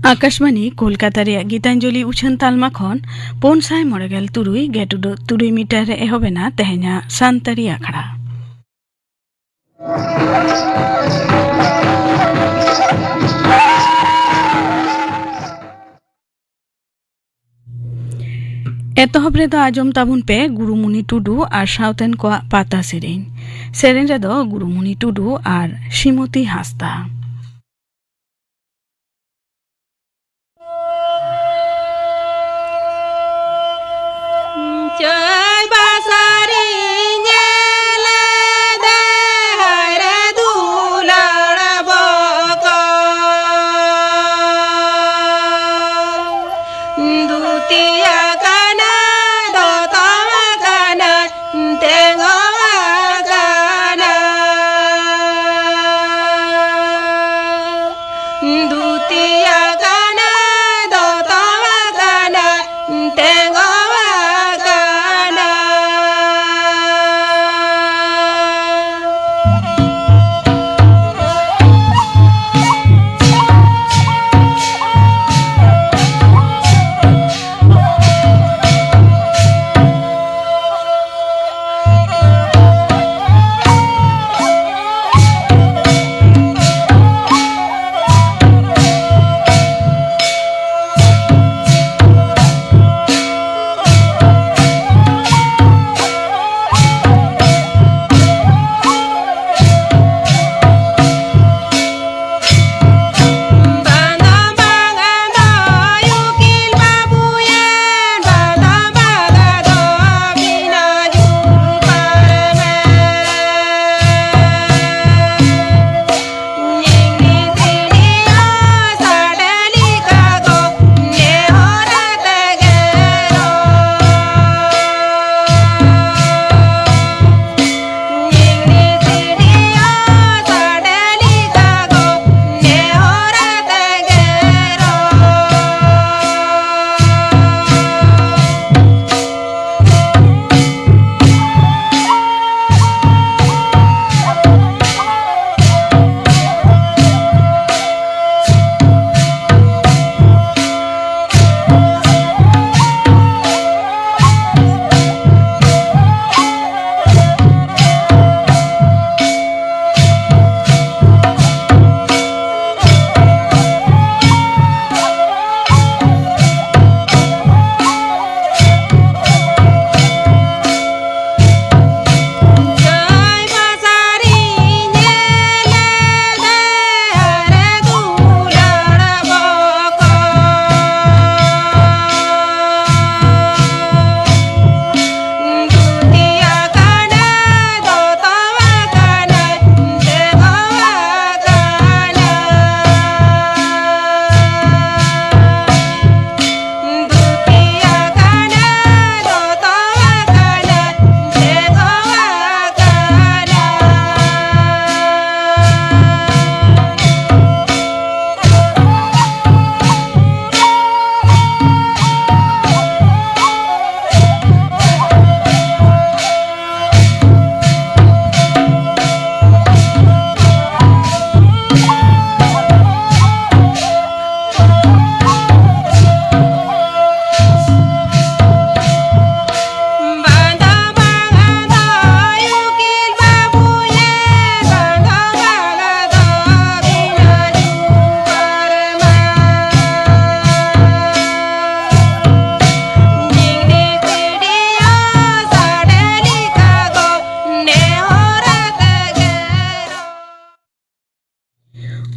आकाशवाणी कोलकाता रे गीतांजलि उछन तालमा खन 593.3 मीटर रे एहोबेना तेहेना सानतारी आखड़ा एतहब रे आजम ताबुन पे गुरुमुनि टुडू और साउतेन को पाता सेरेन रे गुरुमुनि टुडू और श्रीमती हास्ता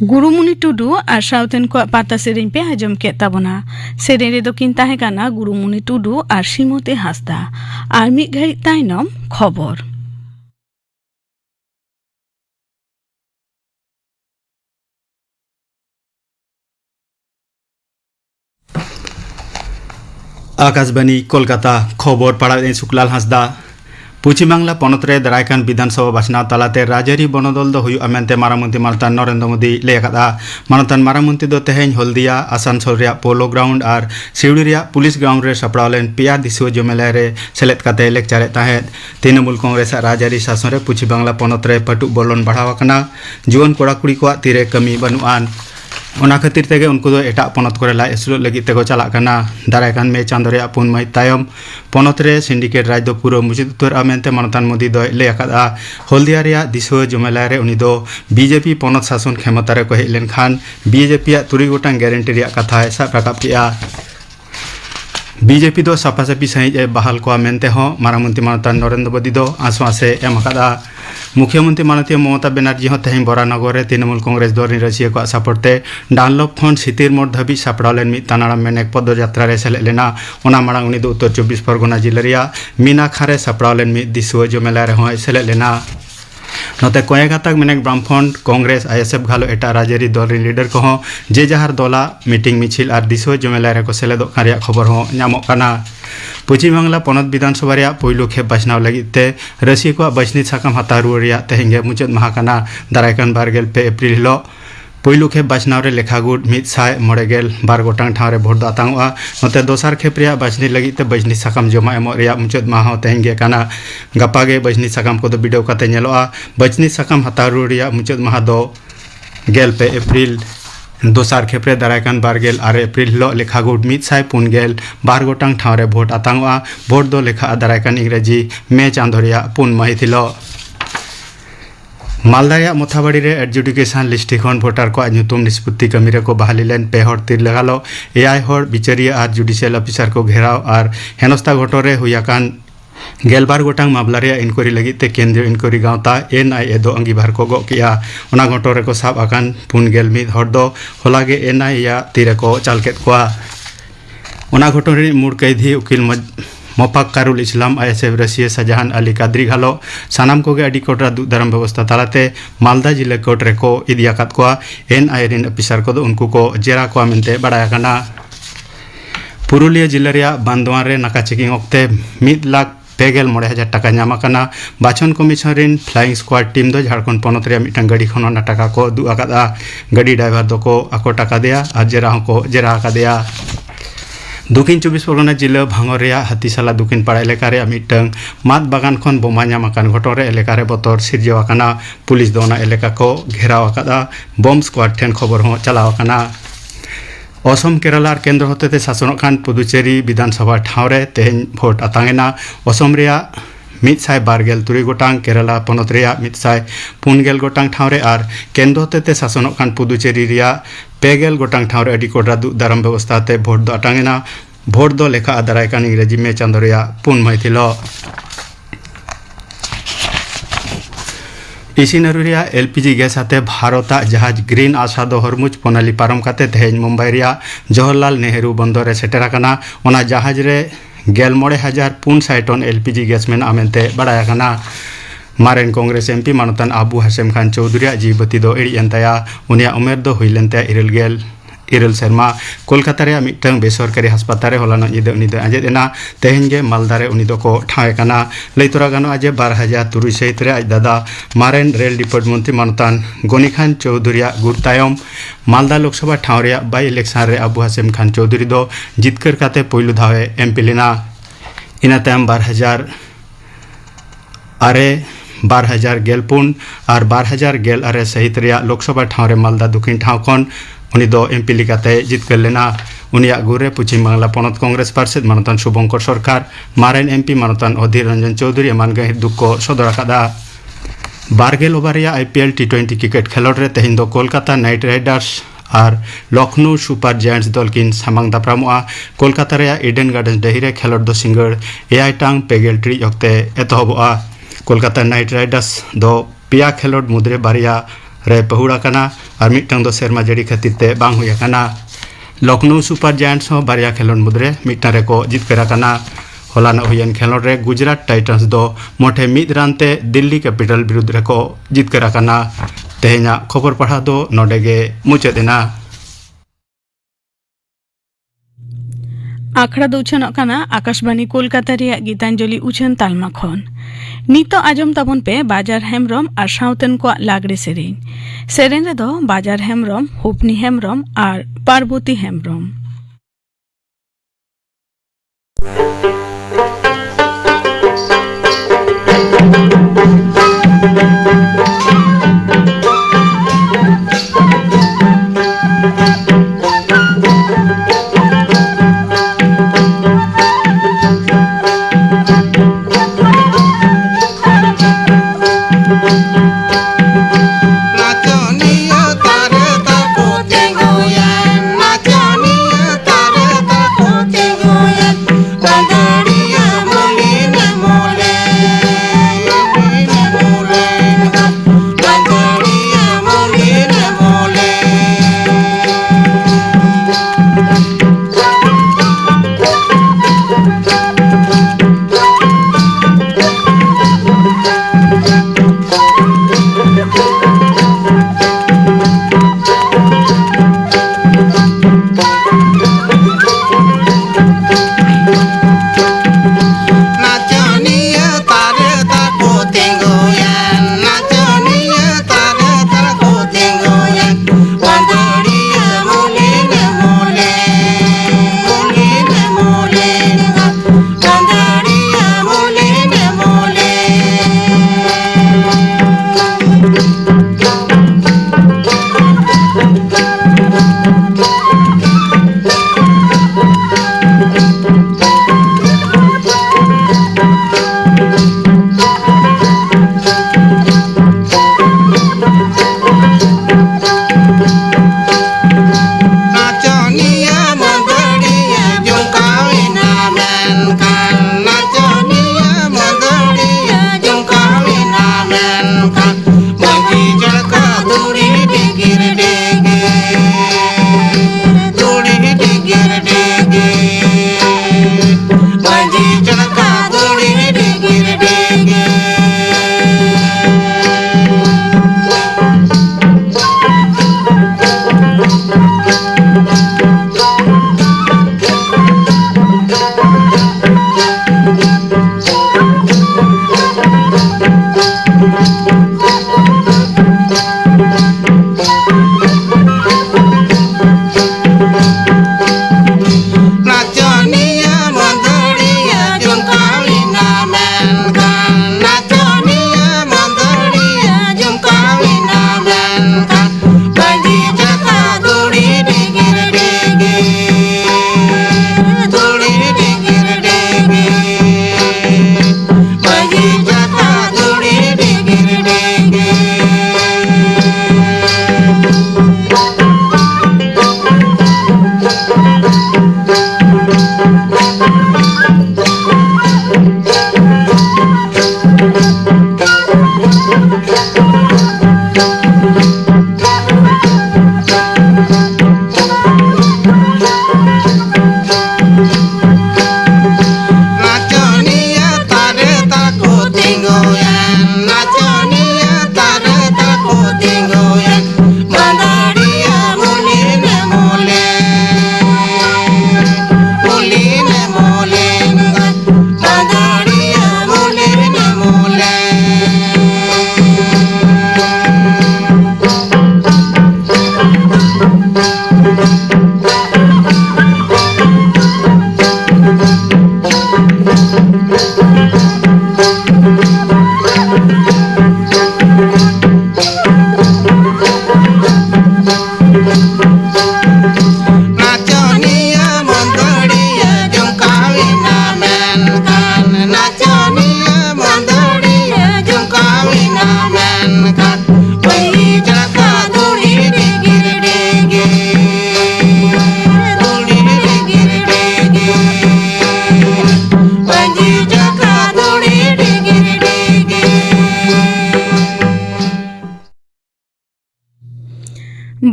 गुरुमुनि टुडू और साउतेन को पाता सेरेन पे आजम के ताबना सेरेन रे दो किन ताहे काना गुरुमुनि टुडू और श्रीमती हास्दा और मिद घड़ी ताइनम खबर आकाशवाणी कोलकाता खबर पढ़ा शुक्लाल हांसदा पश्चिम बांगला पनतरे दारायकान विधानसभा बाछनाव तालाते राजारी बनोदल दो हुयुआ मेनते मारामंत्री मानतान नरेंद्र मोदी लय आकादा। मानतान मारामंत्री दो तेहेñ हल्दिया आसानसोल रे पोलो ग्राउंड और सिवड़ी रे पुलिस ग्राउंड रे सपड़ाव लेन पेया दिसुआ जमेला रे सेलेद काते लेक्चारे ताहेद। तृणमूल कांग्रेस राजारी शासन रे पश्चिम बांगला पनतरे पटु बोलन बढ़ाव आकना। जुआन कोड़ा कुड़ी को तीरे कमी बनुआन। ᱚᱱᱟ ᱠᱷᱟᱹᱛᱤᱨ ᱛᱮᱜᱮ ᱩᱱᱠᱩ ᱫᱚ ᱮᱴᱟᱜ ᱯᱚᱱᱚᱛ ᱠᱚᱨᱮ ᱞᱟᱡ ᱟᱹᱥᱩᱞᱚᱜ ᱞᱟᱹᱜᱤᱫ ᱛᱮᱠᱚ ᱪᱟᱞᱟᱜ ᱠᱟᱱᱟ ᱫᱟᱨᱟᱭ ᱠᱟᱱ ᱢᱮ ᱪᱟᱸᱫᱳ ᱨᱮᱭᱟᱜ 4 ᱢᱟᱹᱦᱤᱛ ᱛᱟᱭᱚᱢ ᱯᱚᱱᱚᱛ ᱨᱮ ᱥᱤন্ডিকেট ᱨᱟᱡᱽ ᱫᱚ ᱯᱩᱨᱟᱹ ᱢᱩᱪᱟᱹᱫ ᱩᱛᱟᱹᱨᱚᱜᱼᱟ ᱢᱮᱱᱛᱮ ᱢᱟᱱᱚᱛᱟᱱ ᱢᱳᱫᱤ ᱫᱚᱭ ᱞᱟᱹᱭ ᱟᱠᱟᱫᱟ ᱦᱚᱞᱫᱤᱭᱟ ᱨᱮᱭᱟᱜ ᱫᱤᱥᱩᱣᱟᱹ ᱡᱩᱢᱮᱞᱟ ᱨᱮ ᱩᱱᱤ ᱫᱚ ᱵᱤᱡᱮᱯᱤ ᱯᱚᱱᱚᱛ ᱥᱟᱥᱚᱱ ᱠᱷᱮᱢᱚᱛᱟ ᱨᱮ ᱠᱚ ᱦᱮᱡ ᱞᱮᱱᱠᱷᱟन ᱵᱤᱡᱮᱯᱤ ᱟᱜ 3 गोटां ग्यारेंटी ᱨᱮᱭᱟᱜ ᱠᱟᱛᱷᱟᱭ ᱥᱟᱵ ᱨᱟᱠᱟᱵ ᱠᱮᱜᱼᱟ बीजेपी दो साफासाफी सहित बहाल को मेनते हो मारामंत्री मानता नरेंद्र मोदी दो आश्वासे एम अकादा मुख्यमंत्री माननीय ममता बनर्जी हो तेहन बरानगर तृणमूल कांग्रेस दल रसिया को सापोर्टे डानलप खन सितिर मोड़ धाबी सापड़ालेन मिद तानाड़ा मेनेक पदयात्रा रे सेलेद लेना ओना मांग उनी दो उत्तर 24 परगना जिला रिया मीनाखारे सापड़ालेन मिद दिसुआ जमेला रे होय सेलेद लेना नोते कोयगाताक मेनेक ब्राह्मण कांग्रेस आईएसएफ घालो एटा राजरी दल लीडर को जे जहार दला मीटिंग मिছিল और दिसुआ जमेला रे को सेलेदो खारिया खबर हो नामो काना पश्चिम बांगला पनत विधानसभा रे पहिलो खेप बाछनाव लगिते रसिया को बाछनी साकाम हाता रुआर रिया तेहेंगे मुचाद माहा काना दारायकान 12 एप्रिल हिलो पहिलो खेप बाछनाव रे लेखागुट 192 गोटां ठाव रे भोट दातांगआ नोते दोसार खेप रिया बाछनी लगिते बाछनी साकाम जमा एमो रिया मुचाद माहा तेहेंगे काना गापागे बाछनी साकाम को वीडियो काते नेलोआ बाछनी साकाम हाता रुआर रिया मुचाद माहा दो 12 एप्रिल दोसार खेप्रे दारायकान 12 एप्रिल हिलो लेखागुट 192 गोटां ठाव रे भोट आतांगआ भोट दो लेखा दारायकान इंग्रेजी मे चांदो रिया 4 माहित हिलो मालदा मोथाबाड़ी रे एडजुडिकेशन लिस्टी खन भोटार को नुतुम निष्पत्ति कमी को बहाली लेन पे हर तिर लगालो एआई हर बिचारिया और जुडिशियल ऑफिसर को घेराव और हेनस्ता घटोरे हुयाकान 12 गोटां मामला रे इनक्वारी लगित ते केंद्रीय इनक्वारी गावता एनआईए दो अंगीभार को गो किया ओना घटोरे को साब आकान 4 हर दो होलागे एनआईए तीरे को चालकेत कोआ ओना घटोरे मूड कैदी उकिल मोफाक्कारुल इस्लाम आईएसएफ रसिया शाहजहान अली कादरी घालो सानाम को अडी कोटरा दुदारम व्यवस्था तालाते मालदा जिला कोर्ट रे को इदियाकात कोआ एनआईए रिन ऑफिसर को उनको को जेरा को मेनते बड़ाया काना पुरुलिया जिला रे बांदवान रे नाका चेकिंग ओक्ते 1,50,000 टाका नामा काना बाचन कमिशन रिन फ्लाइंग स्क्वाड टीम दो झारखंड पनत रे मिटन गाड़ी खनना टाका को दु आकादा गाड़ी ड्राइवर दो को आको टाका दिया और जेरा को जेरा आकादिया दक्षिण 24 परगना जिला भांगर हाथीसाला दक्षिण पाड़ा एलाका रे मिटन मात बागान खन बोमा नामाकान घटोरे एलाका रे बतर सिरजावाकाना पुलिस दो ओना एलाका को घेराव आकादा बम स्क्वाड ठेन खबर हो चलाव आकाना असम केरला और केंद्र होते शासन खान पुदुचेरी विधानसभा ठाव रे तेहन भोट आतांगेना असम रिया 123 गोटां केरला पनत रिया 140 गोटां ठाव रे और केंद्र होते शासन खान पुदुचेरी रिया 50 गोटां ठाव रे अडी कोडरा दारम व्यवस्था ते भोट दो आटांगेना भोट दो लेखा दारायकान इंग्रेजी मे चांदो रिया 4 माहिथिलो इसिनरु रिया एलपीजी गैस आते भारता जहाज ग्रीन आशा दो हरमुज पोनाली पारम काते तेहेन मुंबई रिया जवाहरलाल नेहरू बंदर रे सेटेरा काना ओना जहाज रे 11,400 टन एलपीजी गैस मेना मेनते बड़ाया काना मारेन कांग्रेस एमपी मानतान आबू हाशेम खान चौधरी जीवती दो एड़ी एंताया उनिया उमेर दो हुइलेनते इरल शर्मा कोलकाता रे मिटंग बेसरकारी अस्पताल रे होलानो निदे उनी दो आजेदेना तेहेन गे मालदा रे उनी दो को ठावे काना लैतरा गानो आजे 12,003 सहित रे आज दादा मारेन रेल डिपार्ट मंत्री मानतान गनी खान चौधरी गुरतायम मालदा लोकसभा ठाव रे बाई इलेक्शन रे आबू हाशेम खान चौधरी दो जितकर काते पहिलो धावे एमपी लेना इना तायम 12,014 और 12,014 सहित रे लोकसभा ठाव रे मालदा दक्षिण ठाव खन उनी दो एमपी लिकाते जितकर लेना उनिया गुरे पश्चिम बांगला पनत कांग्रेस पार्षद मानतान शुभंकर सरकार मारेन एमपी मानतान अधीर रंजन चौधरी एमान गहिर दुख को सदर आकादा 12 ओवर आईपीएल टी20 क्रिकेट खेलोड रे तेहिन दो कोलकाता नाइट राइडर्स और लखनऊ सुपर जायंट्स दल किन सामांग दाप्रामुआ कोलकाता रे इडेन गार्डन्स डहिरे खेलोड दो सिंगड़ एआई टांग पेगेल ट्री यक्ते एतहबआ कोलकाता नाइट राइडर्स दो पिया खेलोड मुद्रे बारिया रे पहुड़ा काना और मिटंग दो सेरमा जड़ी खातिर ते बांग हुया काना लखनऊ सुपर जायंट्स हो बारिया खेलोड मुद्रे मिटना रे को जितकरा काना होलाना हुयन खेलोड रे गुजरात टाइटन्स दो मोठे 1 रानते दिल्ली कैपिटल विरुद्ध रे को जितकरा काना तेहेना खबर पढ़ा दो नोडेगे मुचादेना आखड़ा दो उछन काना आकाशवाणी कोलकाता रिया गीतांजलि उछन तालमा खन नितो आजम ताबन पे बाजार हेमरम और साउतन को लागड़े सेरेन रे दो बाजार हेमरम हुपनी हेमरम और पार्वती हेमरम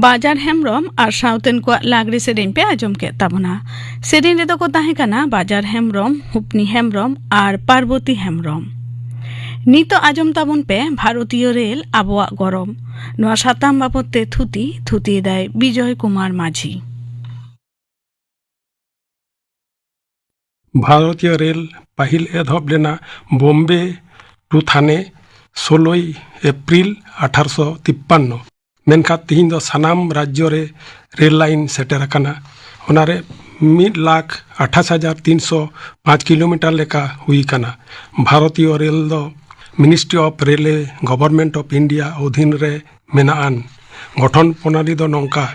बाजार हेम्ब्रम और साउथेन को लागरे सेरेन पे आजम के तबना सेरेन रे को ताहे कना बाजार हेम्ब्रम हुपनी हेम्ब्रम और पार्वती हेम्ब्रम नितो आजम ताबन पे भारतीय रेल आबोआ गरम नोआ साताम बाबते थुती दाय विजय कुमार माझी। भारतीय रेल पहिल एधब लेना बॉम्बे टू थाने 16 एप्रिल 1853 मेनखा तीन दो सनाम राज्य रे रेल लाइन सेटर कना ओनारे 1,28,305 किलोमीटर लेका हुई कना। भारतीय रेल दो ministry of railway government of India अधीन रे मेनाआन गठन प्रणाली दो नौका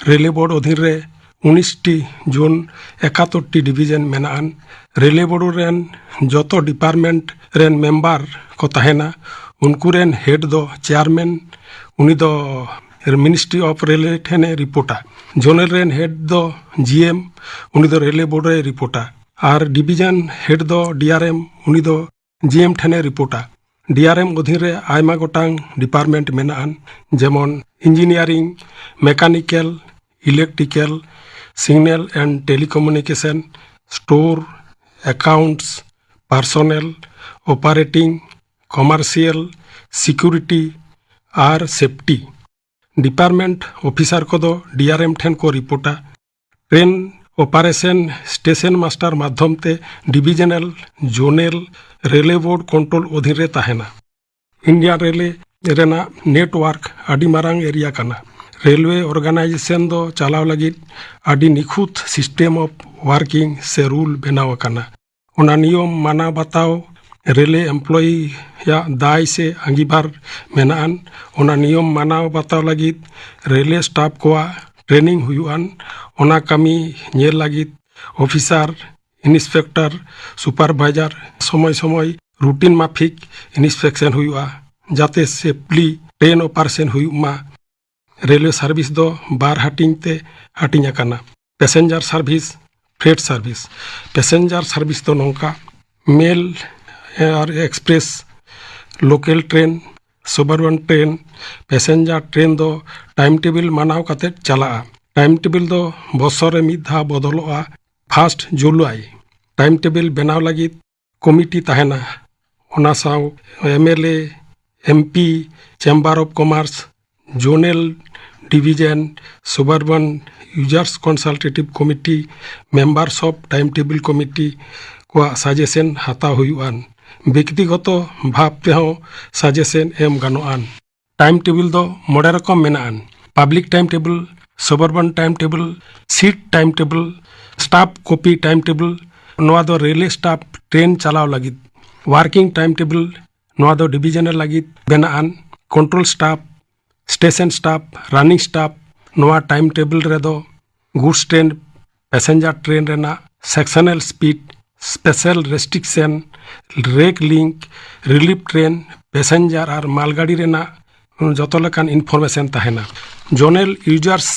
रेलवे बोर्ड अधीन रे 19टी जोन 71टी डिवीजन मेनाआन रेलवे बोर्ड रेन जोतो डिपार्टमेंट रेन मेंबर को तहेना उनको रेन हेड दो चेयरमैन उनी दो मिनिस्ट्री ऑफ रेलवे ठेने रिपोर्टा जोनल रेन हेड दो जीएम उनी दो रेलवे बोर्ड रे रिपोर्टा और डिवीजन हेड दो डीआरएम उनी दो जीएम ठेने रिपोर्टा डीआरएम अधीन रे आयमा गोटांग डिपार्टमेंट मेनाआन जेमन engineering mechanical electrical signal and telecommunication store accounts personal operating commercial security और सेफ्टी डिपार्टमेंट ऑफिसर को दो डीआरएम ठेन को रिपोर्टा ट्रेन ऑपरेशन स्टेशन मास्टर माध्यम ते divisional zonal railway board control अधीन रे ताहेना। इंडिया रेलवे रेना नेटवर्क आदि मारांग एरिया कना रेलवे ऑर्गेनाइजेशन दो चलाव लगी आदि निखुत सिस्टम ऑफ वर्किंग से रूल बनाव कना ओना नियम माना बताओ रेलवे एम्प्लॉई या दाय से अंगीभार मेनाआन ओना नियम मानाव बताव लगी रेलवे स्टाफ को ट्रेनिंग हुयुआन ओना कमी नेल लगी ऑफिसर इंस्पेक्टर सुपरवाइजर समय समय रूटीन माफिक इंस्पेक्शन हुआ जाते सेफली ट्रेन ऑपरेशन हुआ। रेलवे सर्विस दो बार हाटिंग ते हाटिंग आकाना passenger service freight service passenger service दो नौका मेल और express local train suburban train passenger train दो टाइम टेबल मानाव काते चला टाइम टेबल दो बसरे मिद धा बदलोआ फास्ट जुलाई टाइम टेबल बनाव लगी कमिटी तहेना ओना साव MLA MP chamber of commerce zonal division suburban users consultative committee members of time table committee को सजेशन हाताव हुयुआन व्यक्तिगत भाव तेहों सजेशन एम गानोआन। टाइम टेबल दो मोड़े रकम मेनाआन public time table suburban time table seat time table staff copy time table नोआ दो रेलवे स्टाफ ट्रेन चलाव लगी वर्किंग टाइम टेबल नोआ दो डिवीजनल लगी बेनाआन control staff station staff running staff नोआ टाइम टेबल रे दो गुड्स ट्रेन पैसेंजर ट्रेन रेना sectional speed special restriction rake link relief train passenger और मालगाड़ी रेना जतो लेकान इनफॉर्मेशन तहेना। जोनल यूजर्स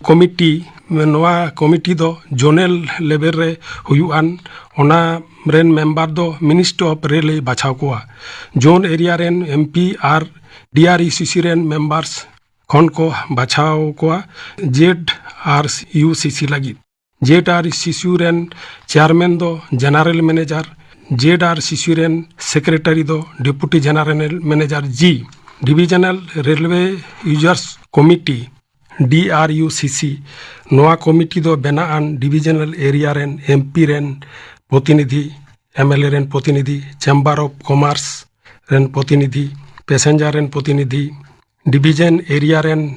कमिटी नोआ कमिटी दो जोनल लेवल रे हुयुआन ओना रेन मेंबर दो मिनिस्ट्री ऑफ रेल बाछाव कोआ जोन एरिया रेन एमपी और डीआरईसीसी रेन मेंबर्स खन को बाछाव कोआ जेड आर यूसीसी लगी जेड आर सीसी रेन चेयरमैन दो general manager Z R CC रेन सेक्रेटरी दो डिप्टी जनरल मैनेजर जी divisional railway users committee DRUCC नोआ कमिटी दो बेनाआन डिविजनल एरिया रेन एमपी रेन प्रतिनिधि एमएलए रेन प्रतिनिधि चेम्बर ऑफ कॉमर्स रेन प्रतिनिधि पैसेंजर रेन प्रतिनिधि डिवीजन एरिया रेन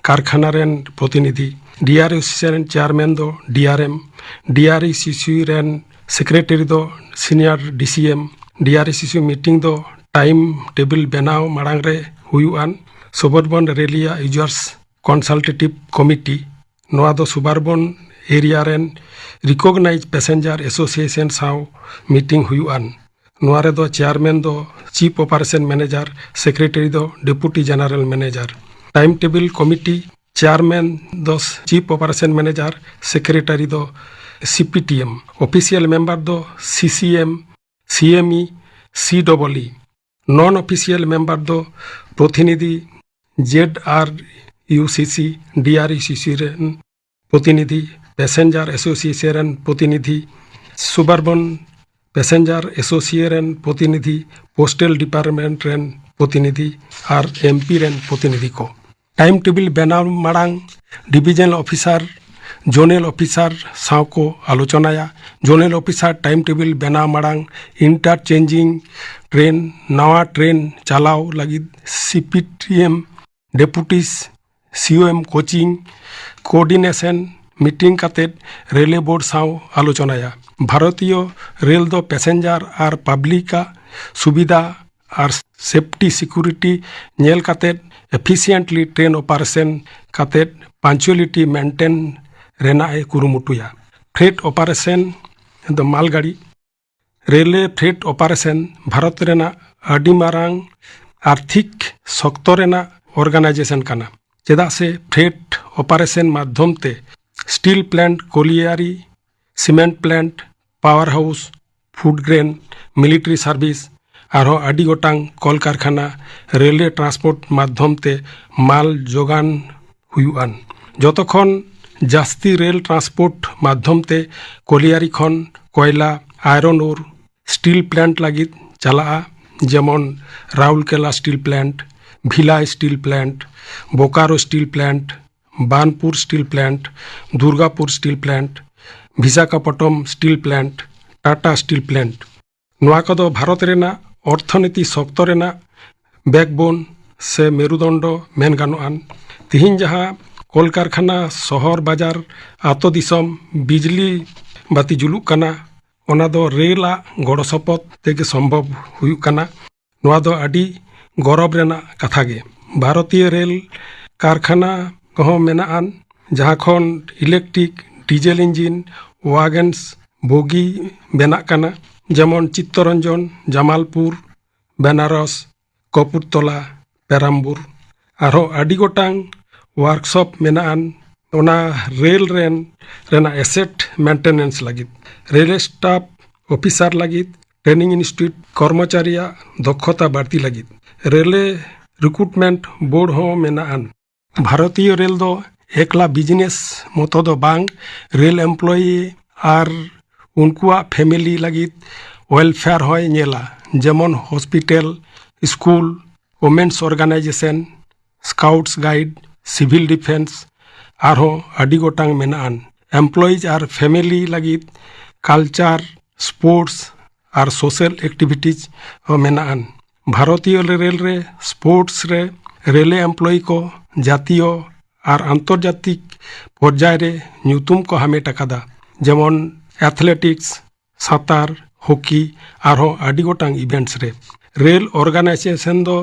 कारखाना रेन प्रतिनिधि DRUCC रेन चेयरमैन दो DRM DRUCC रेन सेक्रेटरी दो सीनियर DCM DRUCC मीटिंग दो टाइम टेबल बनाव मांग रे हुयुआन सुबरबन रेलिया यूजर्स कंसल्टेटिव कमिटी नोआ दो सुबरबन एरिया रेन रिकॉग्नाइज पैसेंजर एसोसिएशन साव मीटिंग हुयुआन नोआ रे दो चेयरमैन दो चीफ ऑपरेशन मैनेजर सेक्रेटरी दो deputy general manager time table committee chairman दो चीफ ऑपरेशन मैनेजर सेक्रेटरी दो CPTM ऑफिशियल मेंबर दो CCM CME CEE non official member दो प्रतिनिधि ZR यूसीसी डीआरईसीसी रेन प्रतिनिधि पैसेंजर एसोसिएशन रेन प्रतिनिधि सुबरबन पैसेंजर एसोसिएशन रेन प्रतिनिधि पोस्टल डिपार्टमेंट रेन प्रतिनिधि और एमपी रेन प्रतिनिधि को टाइम टेबिल बनाव मांग डिविजनल ऑफिसर जोनल ऑफिसर साव को आलोचनाया जोनल ऑफिसर टाइम टेबिल बनाव मांग इंटरचेंजिंग ट्रेन नवा ट्रेन चलाव लगी CPTM deputies COM coaching coordination meeting कातेद रेलवे बोर्ड साव आलोचनाया भारतीय रेल दो पैसेंजर और पब्लिक सुविधा और सेफ्टी सिक्योरिटी नेल कातेद एफिशिएंटली ट्रेन ऑपरेशन कातेद पंचुअलिटी मेंटेन रेना ए कुरुमुटुया फ्रेट ऑपरेशन दो मालगाड़ी रेलवे फ्रेट ऑपरेशन भारत रेना अडी मारांग आर्थिक शक्तो रेना ऑर्गेनाइजेशन काना चेदा से फ्रेट ऑपरेशन माध्यम ते steel plant colliery cement plant power house food grain military service और अडी गोटांग कल कारखाना रेलवे ट्रांसपोर्ट माध्यम ते माल जोगान हुयुआन जतखन जास्ती रेल ट्रांसपोर्ट माध्यम ते कोलियारी खन कोयला आयरन और स्टील प्लांट लगी चला जेमन Rourkela steel plant Bhilai steel plant Bokaro steel plant Banpur steel plant Durgapur steel plant Visakhapatnam steel plant Tata steel plant नवा कदो भारत रेना अर्थनीति शक्तो रेना बैकबोन से मेरुदंड मेन गानोआन तिहिन जहाँ कल कारखाना शहर बाजार आतो दिसम बिजली बाती जुलुक काना ओना दो रेला गड़ो सपद तेगे संभव हुयुक काना नवा दो आडी गौरव रेना कथा गे भारतीय रेल कारखाना कहो मेनाआन जहाँ खन इलेक्ट्रिक डिजेल इंजिन वागन्स बोगी बेना काना जेमन चित्तरंजन जमालपुर बेनारस कपूरतला पेराम्बुर आरो आडी गोटांग वर्कशॉप मेनाआन ओना रेल रेना एसेट मेंटेनेंस लगी रेल स्टाफ ऑफिसर लगी ट्रेनिंग इंस्टीट्यूट कर्मचारिया दक्षता बाड़ती लगी रेलवे रिक्रूटमेंट बोर्ड हो मेनाआन भारतीय रेल दो एकला बिजनेस मतो दो बांग रेल एम्प्लॉई और उनकुआ फैमिली लगी वेलफेयर होय नेला जेमन hospital school women's organisation scouts guide civil defence और आडी गोटांग मेनाआन एम्प्लॉइज और फैमिली लगी कल्चर स्पोर्ट्स और सोशल एक्टिविटीज मेनाआन भारतीय रेल रे स्पोर्ट्स रे रेलवे एम्प्लॉई को जातीय और आंतर्जातिक पर्याय रे ᱧᱩᱛᱩᱢ को हामेट अकादा जेमन एथलेटिक्स सातार हॉकी और आडी गोटांग इवेंट्स रे रेल ऑर्गेनाइजेशन दो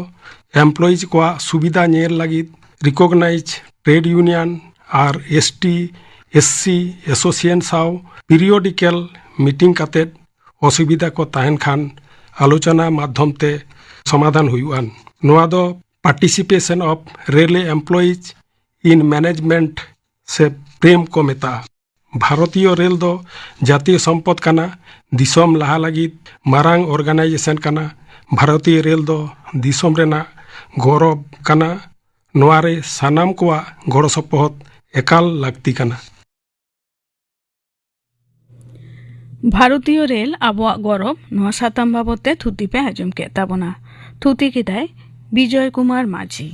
एम्प्लॉइज को सुविधा नेल लगी रिकॉग्नाइज ट्रेड यूनियन और एसटी एससी एसोसिएशन साव पीरियडिकल मीटिंग कातेद असुविधा को ताहन खान आलोचना माध्यम ते समाधान हुयुआन नवा दो participation of railway employees in management से प्रेम को मेता भारतीय रेल दो जातीय संपद काना दिसोम लहा लगी मारांग ऑर्गेनाइजेशन काना भारतीय रेल दो दिसोम रेना गौरव काना नोआरे सानाम कोआ गड़ो सपोहत एकाल लागती काना भारतीय रेल आबोआ गौरव नोआ साताम बाबते थुती पे आजम के ताबना थुती किदाय विजय कुमार माझी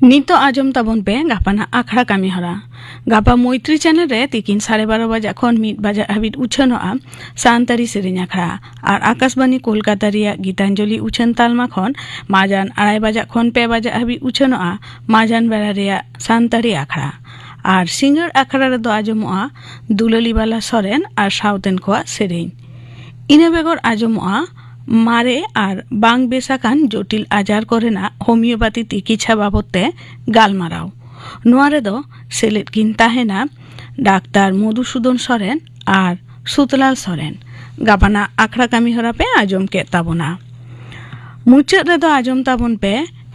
Nito ajom tabon pe gapana akhara kami hora. Gapa Moitri channel re tikin 12:30 baja khon 1 baja habit uchanoa santari serenya akhara ar Akashbani Kolkata ria Gitanjali uchan talma khon majan 2:30 baja khon 2 baja habit uchanoa majan bera ria santari akhara আর singer আখড়া রেদো আজমোয়া দুললিবালা সরেন আর সাউতেন কোয়া সেরেইন ইনা বেগর আজমোয়া মারে আর বাং বেসাকান জটিল আজার করে না homeopathy চিকিৎসা বাবদতে গালমারাও নোয়া রেদো সেলেট কিন তাহেনা ডাক্তার মধুসূদন সরেন আর সুতলাল সরেন গাপানা আখড়া কামি হরাপে আজম কে তাবনা মুচাদ রেদো আজম তাবন পে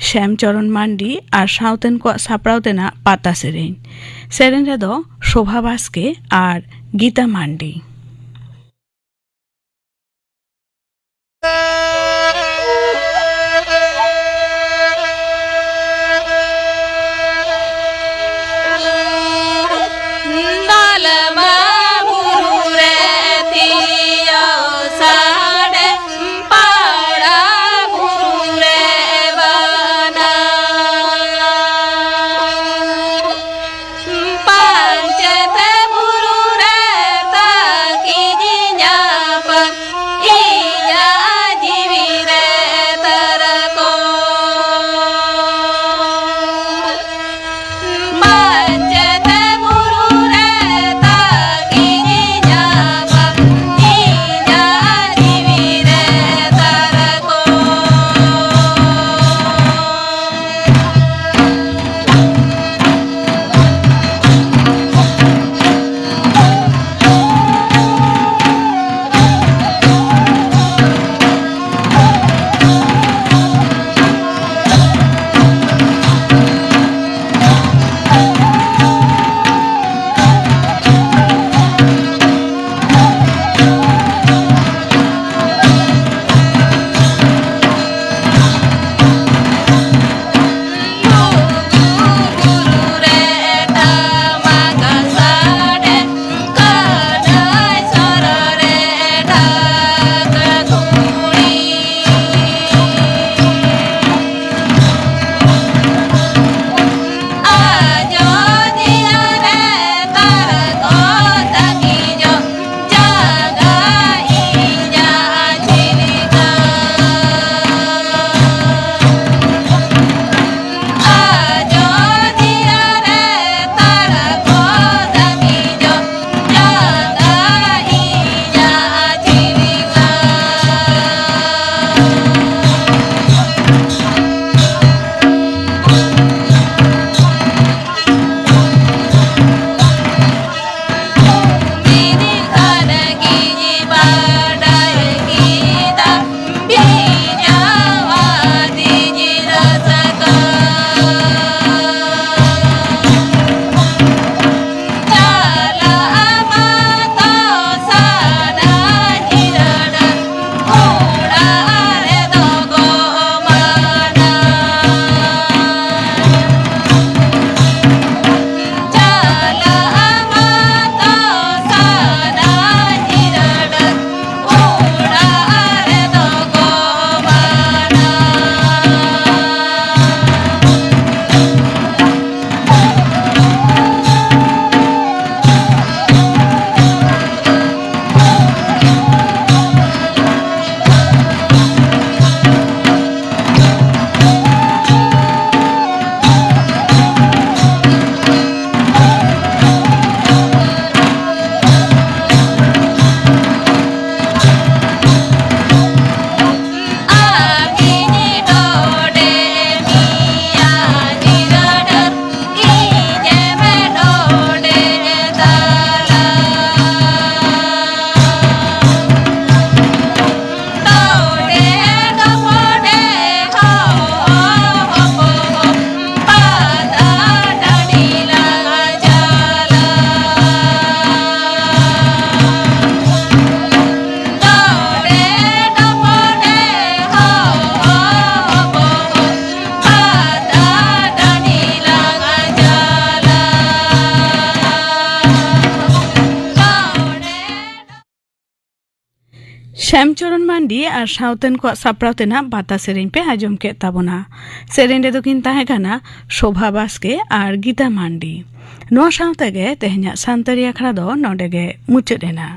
শ্যামচরণ মান্ডি আর সাউতেন কোয়া সাপড়াওতেনা পাতা সেরেইন সেরেন রেদো শোভা বাস্কে আর গীতা মান্ডি শ্যামচরণ মান্ডি আর সাউতেন को सापड़ाव तेना बाता सेरेन पे आजम के ताबोना सेरेन रे दोकिन ताहे काना शोभा बास्के और गीता मांडी नो साउते गे तेहना सांतरी आखड़ा दो नोडे गे मुचाद एना।